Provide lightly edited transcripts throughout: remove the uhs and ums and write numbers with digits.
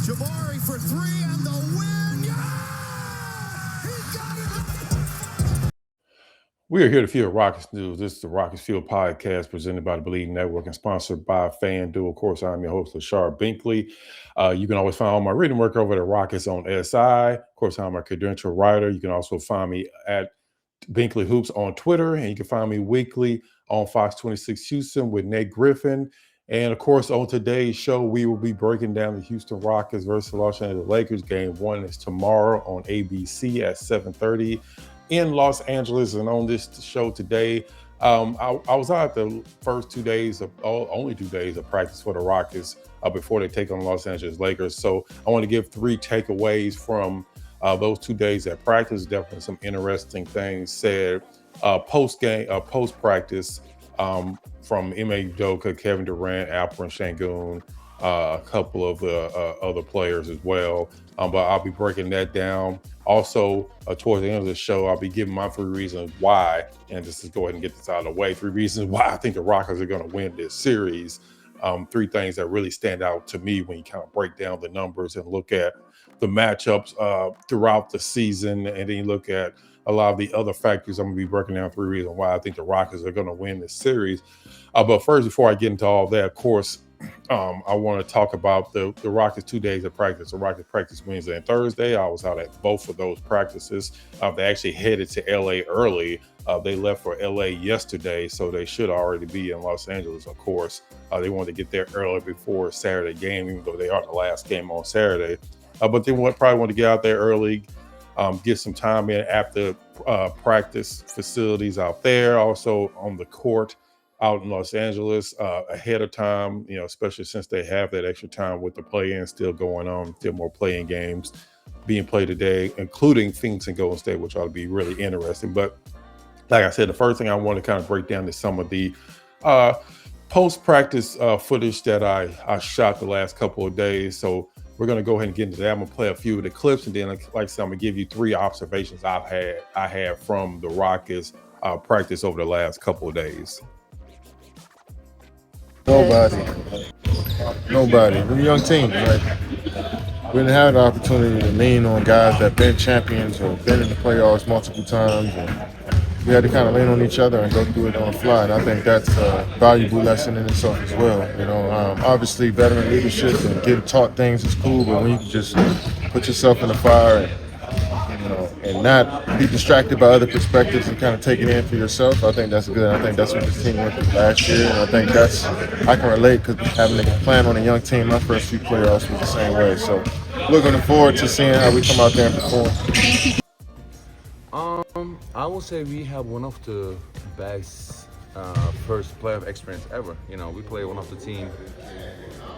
Jabari for three and the win. Yeah! He got it! We are here to Field Rockets News. This is the Rockets Field podcast presented by the Believe Network and sponsored by FanDuel. Of course, I'm your host, Lashard Binkley. You can always find all my written work over at Rockets on SI. Of course, I'm a credential writer. You can also find me at Binkley Hoops on Twitter, and you can find me weekly on Fox 26 Houston with Nate Griffin. And of course, on today's show, we will be breaking down the Houston Rockets versus Los Angeles Lakers. Game 1 is tomorrow on ABC at 7:30 in Los Angeles. And on this show today, I was out the first 2 days of only 2 days of practice for the Rockets before they take on the Los Angeles Lakers. So I want to give 3 takeaways from those 2 days at practice. Definitely some interesting things said post practice from Ime Udoka, Kevin Durant, Alperensengun, a couple of other players as well. But I'll be breaking that down. Also, towards the end of the show, I'll be giving my 3 reasons why, and just to go ahead and get this out of the way. 3 reasons why I think the Rockets are going to win this series. 3 things that really stand out to me when you kind of break down the numbers and look at the matchups throughout the season, and then you look at a lot of the other factors. I'm going to be breaking down 3 reasons why I think the Rockets are going to win this series. But first, before I get into all that, of course, I want to talk about the Rockets 2 days of practice. The Rockets practice Wednesday and Thursday. I was out at both of those practices. They actually headed to LA early. They left for LA yesterday, so they should already be in Los Angeles, of course. They wanted to get there early before Saturday game, even though they are the last game on Saturday. But they probably want to get out there early, get some time in after practice facilities out there, also on the court out in Los Angeles ahead of time, especially since they have that extra time with the play-in still going on, still more play-in games being played today, including Phoenix and Golden State, which ought to be really interesting. But like I said, the first thing I want to kind of break down is some of the post-practice footage that I shot the last couple of days. So we're going to go ahead and get into that. I'm going to play a few of the clips, and then, like I said, I'm going to give you 3 observations I had from the Rockets practice over the last couple of days. Nobody. We're a young team, right? We didn't have the opportunity to lean on guys that have been champions or been in the playoffs multiple times. And we had to kind of lean on each other and go through it on the fly. And I think that's a valuable lesson in itself as well. Obviously veteran leadership and getting taught things is cool, but when you can just put yourself in the fire and not be distracted by other perspectives and kind of take it in for yourself, I think that's good. I think that's what this team went through last year, and I think I can relate because having to plan on a young team, my first few playoffs was the same way. So looking forward to seeing how we come out there and perform. I would say we have one of the best first playoff experience ever. We play one of the team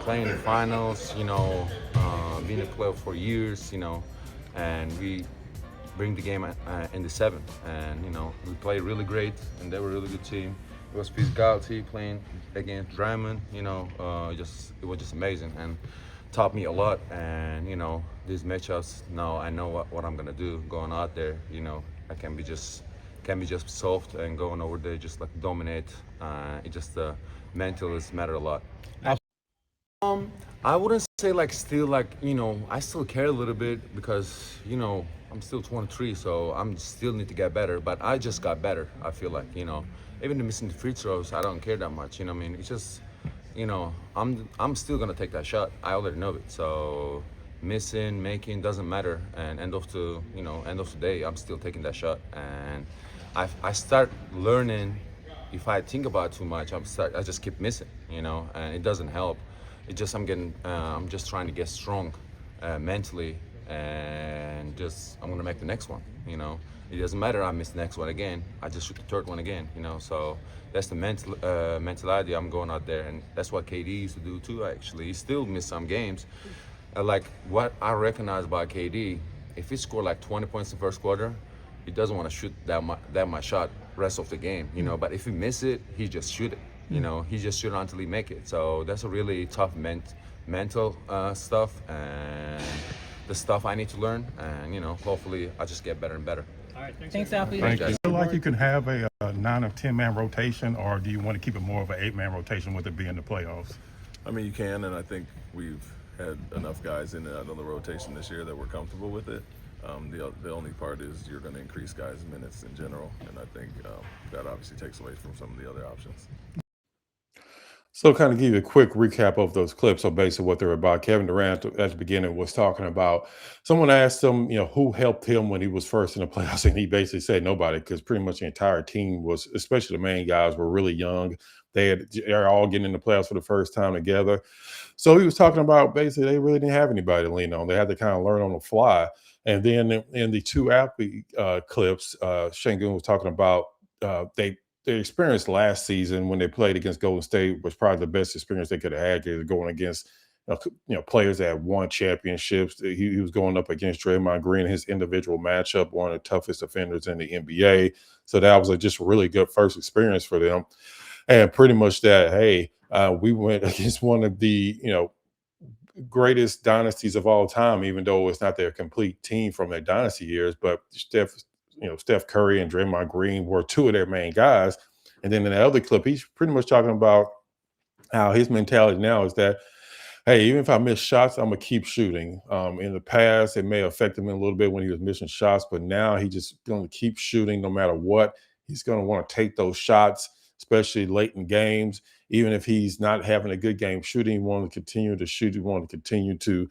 playing the finals, being in the playoff for years, and we bring the game in the 7th, and we played really great, and they were a really good team. It was physicality playing against Drummond, it was just amazing and taught me a lot. And these matchups, now I know what I'm gonna do going out there. I can be just soft and going over there just like dominate. It just the mentals matter a lot. I wouldn't say I still care a little bit because I'm still 23, so I'm still need to get better. But I just got better. I feel like even the missing the free throws, I don't care that much. It's just I'm still gonna take that shot. I already know it. So missing, making doesn't matter. And end of the day, I'm still taking that shot. And I start learning. If I think about it too much, I just keep missing. And it doesn't help. It's just I'm just trying to get strong mentally, and I'm gonna make the next one. It doesn't matter. I miss the next one again. I just shoot the 3rd one again. So that's the mentality I'm going out there, and that's what KD used to do too. Actually, he still miss some games. Like what I recognize about KD, if he scored like 20 points in the first quarter, he doesn't want to shoot that much shot rest of the game. But if he miss it, he just shoot it. He just shoot until he make it. So that's a really tough mental stuff, and the stuff I need to learn. And hopefully I just get better and better. All right, thanks Alfie. Thank you. Do you feel like you can have a 9 or 10 man rotation, or do you want to keep it more of an 8-man rotation with it being the playoffs? I mean, you can, and I think we've had enough guys in and out of the rotation this year that were comfortable with it. The only part is you're going to increase guys' minutes in general, and I think that obviously takes away from some of the other options. So, kind of give you a quick recap of those clips. So, basically, what they're about. Kevin Durant at the beginning was talking about someone asked him, who helped him when he was first in the playoffs, and he basically said nobody, because pretty much the entire team was, especially the main guys, were really young. They're all getting in the playoffs for the first time together. So he was talking about basically they really didn't have anybody to lean on. They had to kind of learn on the fly. And then in the two athlete clips, Shangun was talking about their experience last season when they played against Golden State was probably the best experience they could have had. They were going against players that had won championships. He was going up against Draymond Green, his individual matchup, one of the toughest offenders in the NBA. So that was just a really good first experience for them. And pretty much that, hey, we went against one of the greatest dynasties of all time, even though it's not their complete team from their dynasty years. But Steph Curry and Draymond Green were two of their main guys. And then in the other clip, he's pretty much talking about how his mentality now is that, hey, even if I miss shots, I'm gonna keep shooting. In the past, it may have affected him a little bit when he was missing shots, but now he's just gonna keep shooting no matter what. He's gonna want to take those shots, especially late in games. Even if he's not having a good game shooting, he wanted to continue to shoot. He wanted to continue to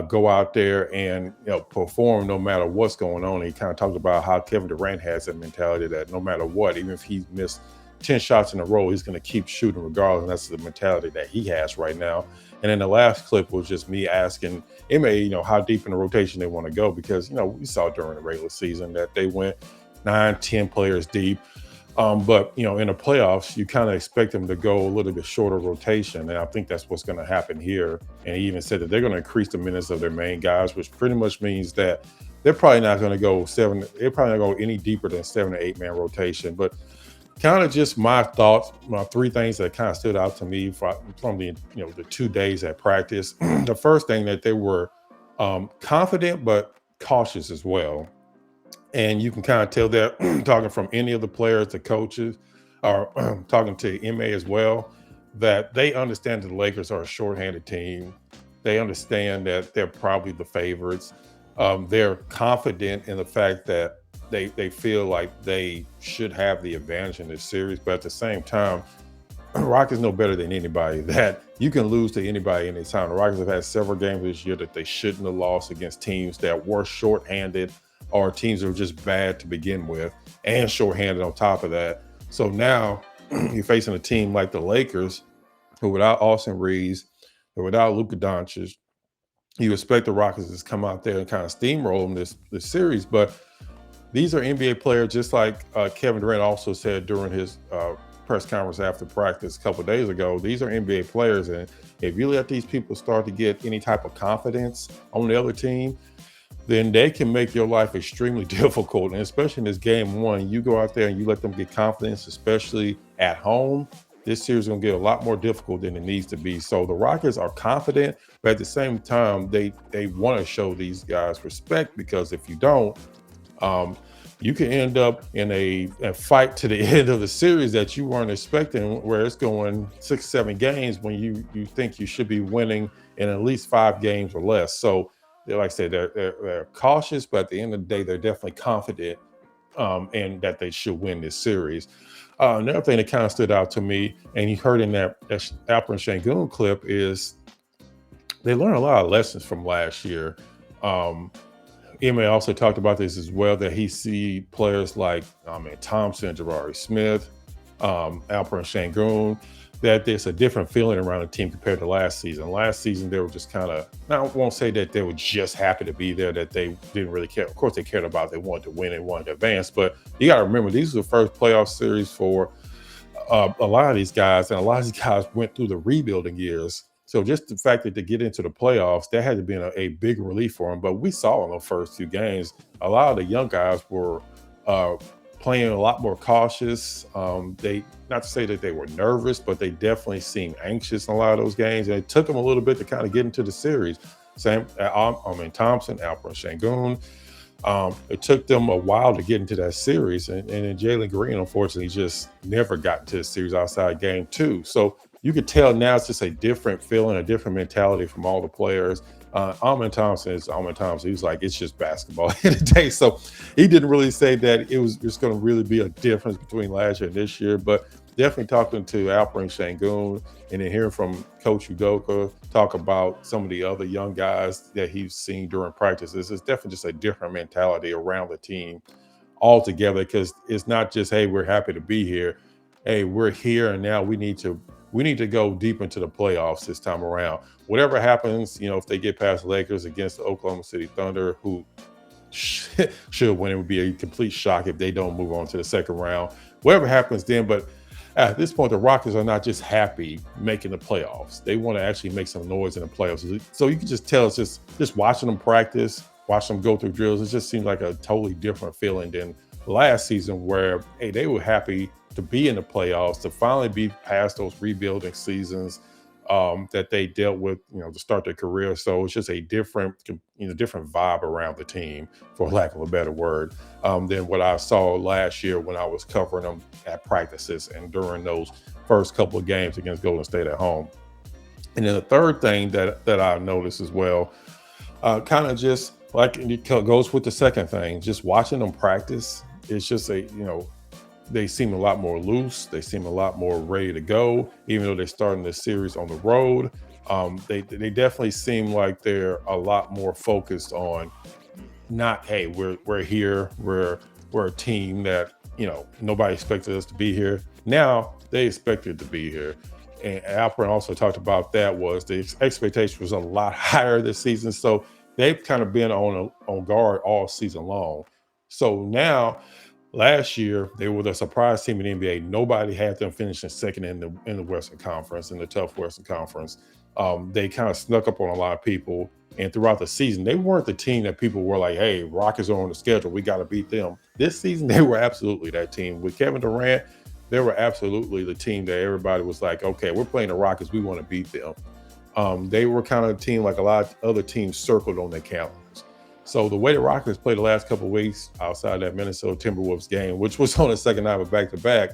go out there and perform no matter what's going on. And he kind of talked about how Kevin Durant has that mentality that no matter what, even if he's missed 10 shots in a row, he's going to keep shooting regardless. And that's the mentality that he has right now. And then the last clip was just me asking Ime, how deep in the rotation they want to go, because, we saw during the regular season that they went 9-10 players deep. But in the playoffs, you kind of expect them to go a little bit shorter rotation, and I think that's what's going to happen here. And he even said that they're going to increase the minutes of their main guys, which pretty much means that they're probably not going to go seven. They're probably not going to go any deeper than 7 to 8 man rotation. But kind of just my thoughts, my three things that kind of stood out to me from the the 2 days at practice. The first thing, that they were confident but cautious as well. And you can kind of tell that talking from any of the players, the coaches, or talking to Ime as well, that they understand that the Lakers are a shorthanded team. They understand that they're probably the favorites. They're confident in the fact that they feel like they should have the advantage in this series. But at the same time, Rockets know better than anybody that you can lose to anybody anytime. The Rockets have had several games this year that they shouldn't have lost against teams that were shorthanded, or teams that were just bad to begin with, and shorthanded on top of that. So now you're facing a team like the Lakers, who without Austin Reeves, or without Luka Doncic, you expect the Rockets to come out there and kind of steamroll them this series. But these are NBA players, just like Kevin Durant also said during his press conference after practice a couple of days ago. These are NBA players, and if you let these people start to get any type of confidence on the other team, then they can make your life extremely difficult. And especially in this game one, you go out there and you let them get confidence, especially at home, this series is going to get a lot more difficult than it needs to be. So the Rockets are confident, but at the same time, they want to show these guys respect, because if you don't, you can end up in a fight to the end of the series that you weren't expecting, where it's going 6-7 games when you think you should be winning in at least 5 games or less. So like I said, they're cautious, but at the end of the day, they're definitely confident and that they should win this series. Another thing that kind of stood out to me, and you heard in that Alperen clip, is they learned a lot of lessons from last year. Ime also talked about this as well, that he see players like Thompson, Jabari Smith, Alperen Sengun, that there's a different feeling around the team compared to last season. Last season, they were just kind of, I won't say that they were just happy to be there, that they didn't really care. Of course, they cared about it. They wanted to win and wanted to advance. But you got to remember, these are the first playoff series for a lot of these guys. And a lot of these guys went through the rebuilding years. So just the fact that they get into the playoffs, that had to be a big relief for them. But we saw in the first 2 games, a lot of the young guys were playing a lot more cautious. They, not to say that they were nervous, but they definitely seemed anxious in a lot of those games. And it took them a little bit to kind of get into the series. Same, Thompson, Alperen Sengun. It took them a while to get into that series. And then Jalen Green, unfortunately, just never got into the series outside game 2. So you could tell now it's just a different feeling, a different mentality from all the players. Amenthompson is Amenthompson. He was like, it's just basketball today. So he didn't really say that it was just going to really be a difference between last year and this year. But definitely talking to Alperensengun and then hearing from Coach Udoka talk about some of the other young guys that he's seen during practices, it's definitely just a different mentality around the team altogether, because it's not just, hey, we're happy to be here. Hey, we're here and now we need to go deep into the playoffs this time around. Whatever happens, if they get past the Lakers against the Oklahoma City Thunder, who should win, it would be a complete shock if they don't move on to the second round. Whatever happens then, but at this point, the Rockets are not just happy making the playoffs. They want to actually make some noise in the playoffs. So you can just tell it's just watching them practice, watch them go through drills. It just seems like a totally different feeling than last season where, hey, they were happy to be in the playoffs, to finally be past those rebuilding seasons that they dealt with, to start their career. So it's just a different vibe around the team, for lack of a better word, than what I saw last year when I was covering them at practices and during those first couple of games against Golden State at home. And then the third thing that I noticed as well, kind of just like it goes with the second thing, just watching them practice, it's just they seem a lot more loose. They seem a lot more ready to go, even though they're starting this series on the road. They definitely seem like they're a lot more focused on not, hey, we're here, we're a team that nobody expected us to be here. Now they expected to be here. And Alperen also talked about that, was the expectation was a lot higher this season. So they've kind of been on guard all season long. So now, last year, they were the surprise team in the NBA. Nobody had them finishing second in the Western Conference, in the tough Western Conference. They kind of snuck up on a lot of people. And throughout the season, they weren't the team that people were like, hey, Rockets are on the schedule, we got to beat them. This season, they were absolutely that team. With Kevin Durant, they were absolutely the team that everybody was like, okay, we're playing the Rockets, we want to beat them. They were kind of a team like a lot of other teams circled on their calendars. So the way the Rockets played the last couple of weeks outside that Minnesota Timberwolves game, which was on the second night of back-to-back,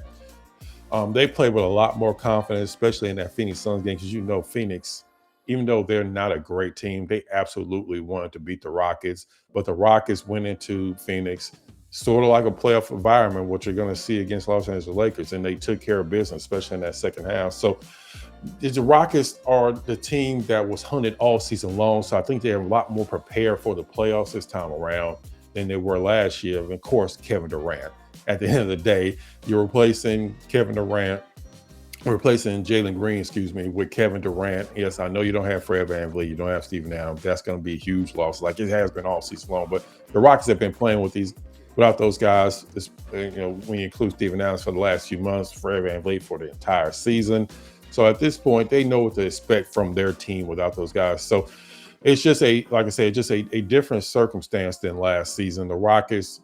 they played with a lot more confidence, especially in that Phoenix Suns game, because Phoenix, even though they're not a great team, they absolutely wanted to beat the Rockets. But the Rockets went into Phoenix sort of like a playoff environment, what you're going to see against Los Angeles Lakers, and they took care of business, especially in that second half. So the Rockets are the team that was hunted all season long. So I think they're a lot more prepared for the playoffs this time around than they were last year. And of course, Kevin Durant. At the end of the day, you're replacing Jalen Green, with Kevin Durant. Yes, I know you don't have Fred VanVleet, you don't have Steven Adams. That's going to be a huge loss, like it has been all season long. But the Rockets have been playing without those guys. When you include Steven Adams for the last few months, Fred VanVleet for the entire season. So at this point, they know what to expect from their team without those guys. So it's just a different circumstance than last season. The Rockets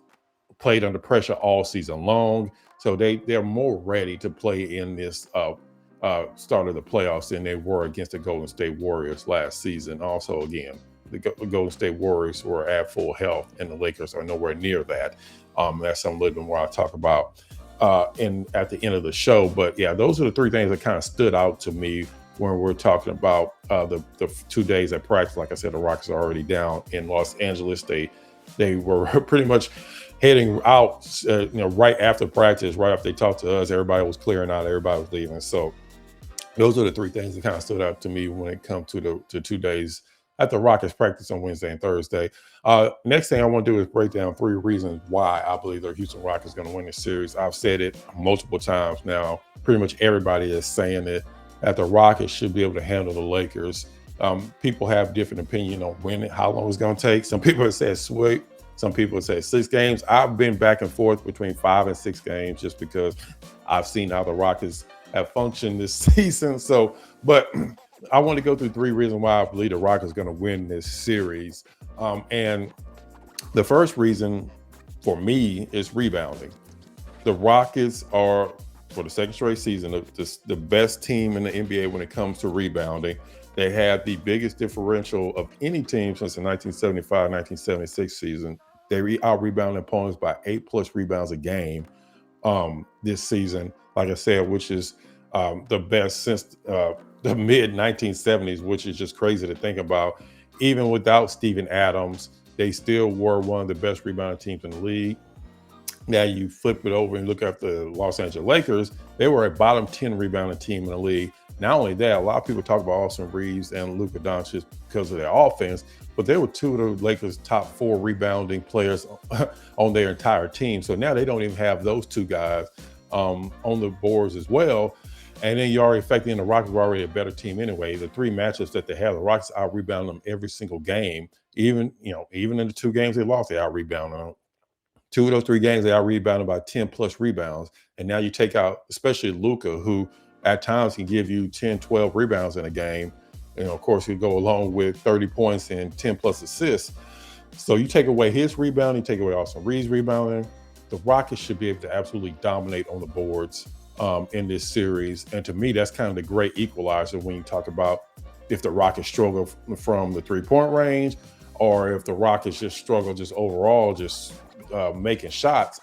played under pressure all season long. So they're more ready to play in this start of the playoffs than they were against the Golden State Warriors last season. Also, again, the Golden State Warriors were at full health, and the Lakers are nowhere near that. That's something a little bit more I'll talk about at the end of the show. But yeah, those are the three things that kind of stood out to me when we're talking about the 2 days at practice. Like I said, the Rockets are already down in Los Angeles. They were pretty much heading out, right after practice, right after they talked to us. Everybody was clearing out, everybody was leaving. So those are the three things that kind of stood out to me when it comes to the 2 days at the Rockets practice on Wednesday and Thursday. Next thing I want to do is break down 3 reasons why I believe the Houston Rockets are going to win this series. I've said it multiple times now. Pretty much everybody is saying it, that the Rockets should be able to handle the Lakers. People have different opinion on how long it's going to take. Some people have said sweep. Some people have said 6 games. I've been back and forth between 5 and 6 games just because I've seen how the Rockets have functioned this season. But I want to go through 3 reasons why I believe the Rockets are going to win this series. And the first reason for me is rebounding. The Rockets are, for the second straight season, the best team in the NBA when it comes to rebounding. They had the biggest differential of any team since the 1975-1976 season. They out-rebounded opponents by 8+ rebounds a game this season, like I said, which is the best since the mid 1970s, which is just crazy to think about. Even without Steven Adams, they still were one of the best rebounding teams in the league. Now you flip it over and look at the Los Angeles Lakers, they were a bottom 10 rebounding team in the league. Not only that, a lot of people talk about Austin Reeves and Luka Doncic because of their offense, but they were two of the Lakers' top 4 rebounding players on their entire team. So now they don't even have those two guys on the boards as well. And then you already factor in the Rockets were already a better team anyway. The 3 matchups that they have, the Rockets out rebound them every single game. Even in the 2 games they lost, they out rebounded them. 2 of those 3 games, they out rebounded by 10 plus rebounds. And now you take out, especially Luka, who at times can give you 10, 12 rebounds in a game. Of course, he'll go along with 30 points and 10 plus assists. So you take away his rebounding, take away Austin Reeves rebounding, the Rockets should be able to absolutely dominate on the boards in this series. And to me, that's kind of the great equalizer when you talk about if the Rockets struggle from the 3-point range, or if the Rockets just struggle just overall, just making shots.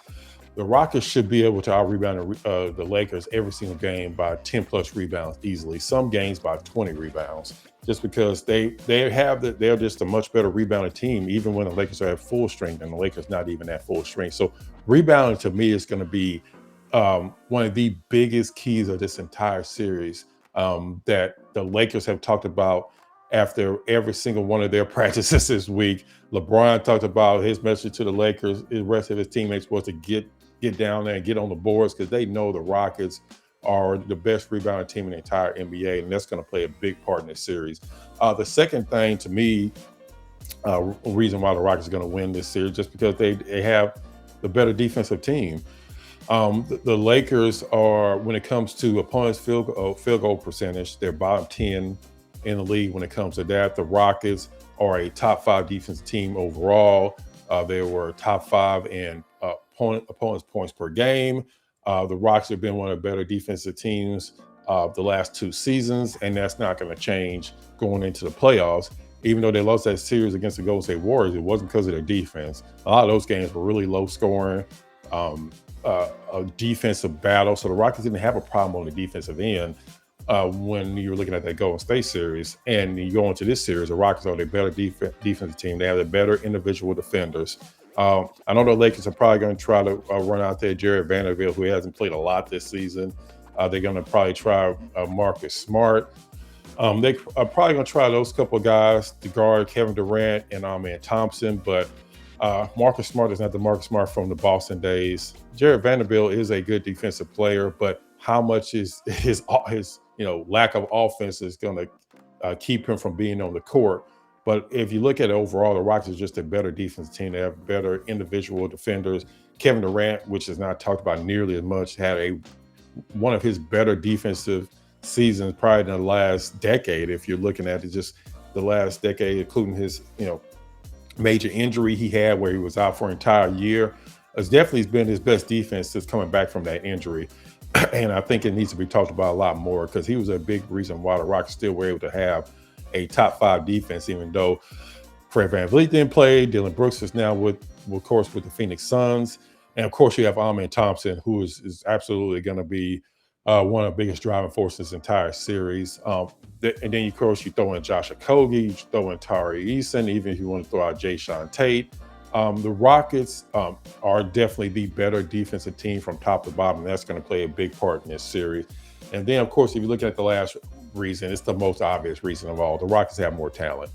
The Rockets should be able to out-rebound the Lakers every single game by 10 plus rebounds easily. Some games by 20 rebounds, just because they're just a much better rebounding team, even when the Lakers are at full strength, and the Lakers not even at full strength. So rebounding to me is going to be one of the biggest keys of this entire series that the Lakers have talked about after every single one of their practices this week. LeBron talked about his message to the Lakers, the rest of his teammates was to get down there and get on the boards, because they know the Rockets are the best rebounding team in the entire NBA, and that's going to play a big part in this series. The second thing, to me, reason why the Rockets are going to win this series, just because they have the better defensive team. The Lakers are, when it comes to opponents' field goal percentage, they're bottom 10 in the league when it comes to that. The Rockets are a top 5 defensive team overall. They were top 5 in opponents' points per game. The Rockets have been one of the better defensive teams the last 2 seasons, and that's not going to change going into the playoffs. Even though they lost that series against the Golden State Warriors, it wasn't because of their defense. A lot of those games were really low scoring, a defensive battle. So the Rockets didn't have a problem on the defensive end when you were looking at that Golden State series. And you go into this series, the Rockets are the better defensive team. They have the better individual defenders. I know the Lakers are probably going to try to run out there Jared Vanderbilt, who hasn't played a lot this season. They're going to probably try Marcus Smart. They are probably going to try those couple of guys to guard Kevin Durant and Amenthompson, but Marcus Smart is not the Marcus Smart from the Boston days. Jared Vanderbilt is a good defensive player, but how much is his lack of offense is going to keep him from being on the court? But if you look at it overall, the Rockets are just a better defensive team. They have better individual defenders. Kevin Durant, which is not talked about nearly as much, had one of his better defensive seasons probably in the last decade. If you're looking at it, just the last decade, including his major injury he had where he was out for an entire year, has definitely been his best defense since coming back from that injury. And I think it needs to be talked about a lot more, because he was a big reason why the Rockets still were able to have a top 5 defense, even though Fred VanVleet didn't play. Dylan Brooks is now with the Phoenix Suns. And of course, you have Amenthompson, who is absolutely going to be one of the biggest driving forces this entire series. And then, of course, you throw in Josh Okogie, you throw in Tari Eason, even if you want to throw out Jayshawn Tate. The Rockets are definitely the better defensive team from top to bottom. And that's going to play a big part in this series. And then, of course, if you look at the last reason, it's the most obvious reason of all. The Rockets have more talent.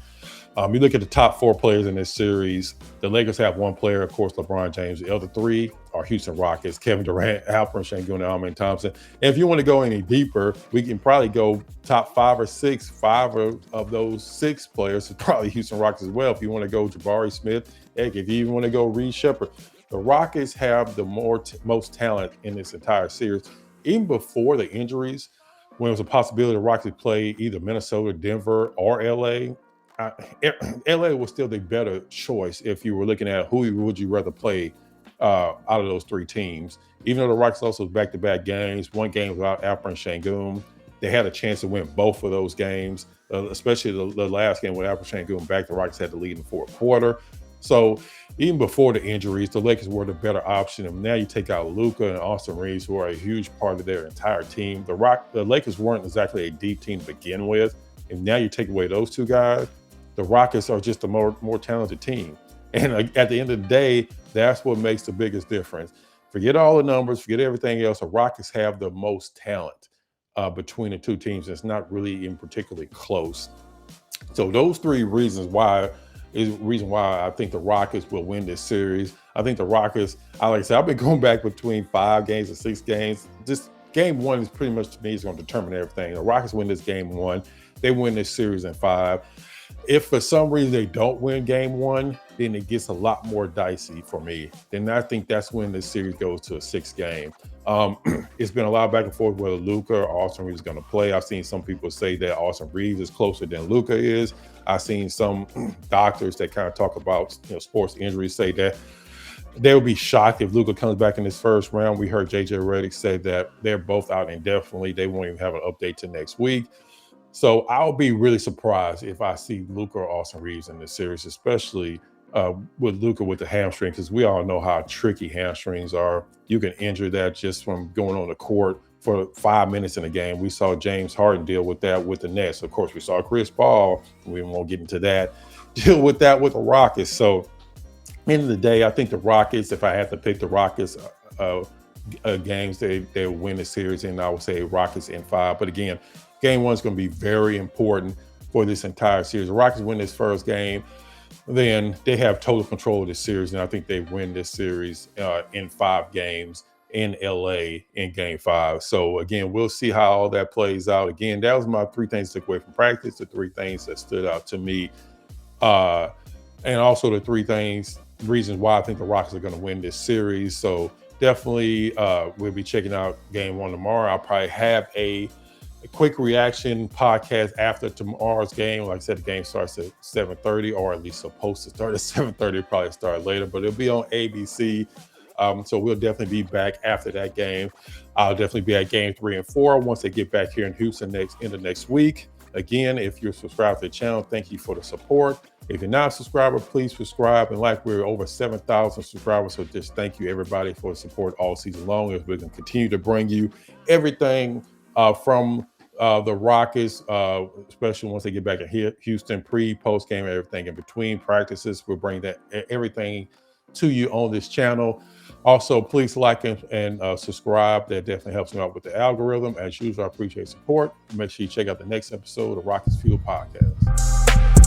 You look at the top 4 players in this series. The Lakers have 1 player, of course, LeBron James. The other 3 are Houston Rockets: Kevin Durant, alperensengun, and Amenthompson. And if you want to go any deeper, we can probably go top 5 or 6. 5 of those 6 players is probably Houston Rockets as well. If you want to go Jabari Smith, heck, if you even want to go Reed Shepherd, the Rockets have the most talent in this entire series. Even before the injuries, when it was a possibility the Rockets play either Minnesota, Denver, or LA, LA was still the better choice if you were looking at who would you rather play out of those 3 teams. Even though the Rockets also was back-to-back games, 1 game without Alperen, they had a chance to win both of those games, especially the last game with Alperen back. The Rockets had the lead in the 4th quarter. So even before the injuries, the Lakers were the better option. And now you take out Luka and Austin Reeves, who are a huge part of their entire team. The Lakers weren't exactly a deep team to begin with. And now you take away those two guys, the Rockets are just a more talented team. And at the end of the day, that's what makes the biggest difference. Forget all the numbers, forget everything else. The Rockets have the most talent between the two teams. It's not really even particularly close. So those three reasons why I think the Rockets will win this series. I think the Rockets, like I said, I've been going back between 5 games and 6 games. Just game one is pretty much, to me, is going to determine everything. The Rockets win this game 1. They win this series in 5. If for some reason they don't win game 1, then it gets a lot more dicey for me. Then I think that's when this series goes to a 6th game. It's been a lot of back and forth whether Luka or Austin Reeves is going to play. I've seen some people say that Austin Reeves is closer than Luka is. I've seen some doctors that kind of talk about sports injuries say that they would be shocked if Luka comes back in this first round. We heard JJ Redick say that they're both out indefinitely. They won't even have an update till next week. So I'll be really surprised if I see Luka or Austin Reeves in this series, especially with Luka with the hamstring, because we all know how tricky hamstrings are. You can injure that just from going on the court for 5 minutes in a game. We saw James Harden deal with that with the Nets. Of course, we saw Chris Paul. We won't get into that. Deal with that with the Rockets. So, end of the day, I think the Rockets, if I had to pick the Rockets games, they win the series, and I would say Rockets in 5. But again, game 1 is going to be very important for this entire series. The Rockets win this first game, then they have total control of this series, and I think they win this series in 5 games in LA in game 5. So again, we'll see how all that plays out. Again, that was my 3 things I took away from practice, the 3 things that stood out to me, and also the 3 reasons why I think the Rockets are going to win this series. So definitely we'll be checking out game 1 tomorrow. I'll probably have a quick reaction podcast after tomorrow's game. Like I said, the game starts at 7:30, or at least supposed to start at 7:30. It'll probably start later, but it'll be on ABC. So we'll definitely be back after that game. I'll definitely be at game 3 and 4 once they get back here in Houston end of next week. Again, if you're subscribed to the channel, thank you for the support. If you're not a subscriber, please subscribe. And like, we're over 7,000 subscribers, so just thank you everybody for the support all season long, as we're going to continue to bring you everything from the Rockets, especially once they get back in Houston, post game, everything in between practices. We'll bring that everything to you on this channel. Also, please like and subscribe. That definitely helps me out with the algorithm. As usual, I appreciate support. Make sure you check out the next episode of Rockets Fuel Podcast.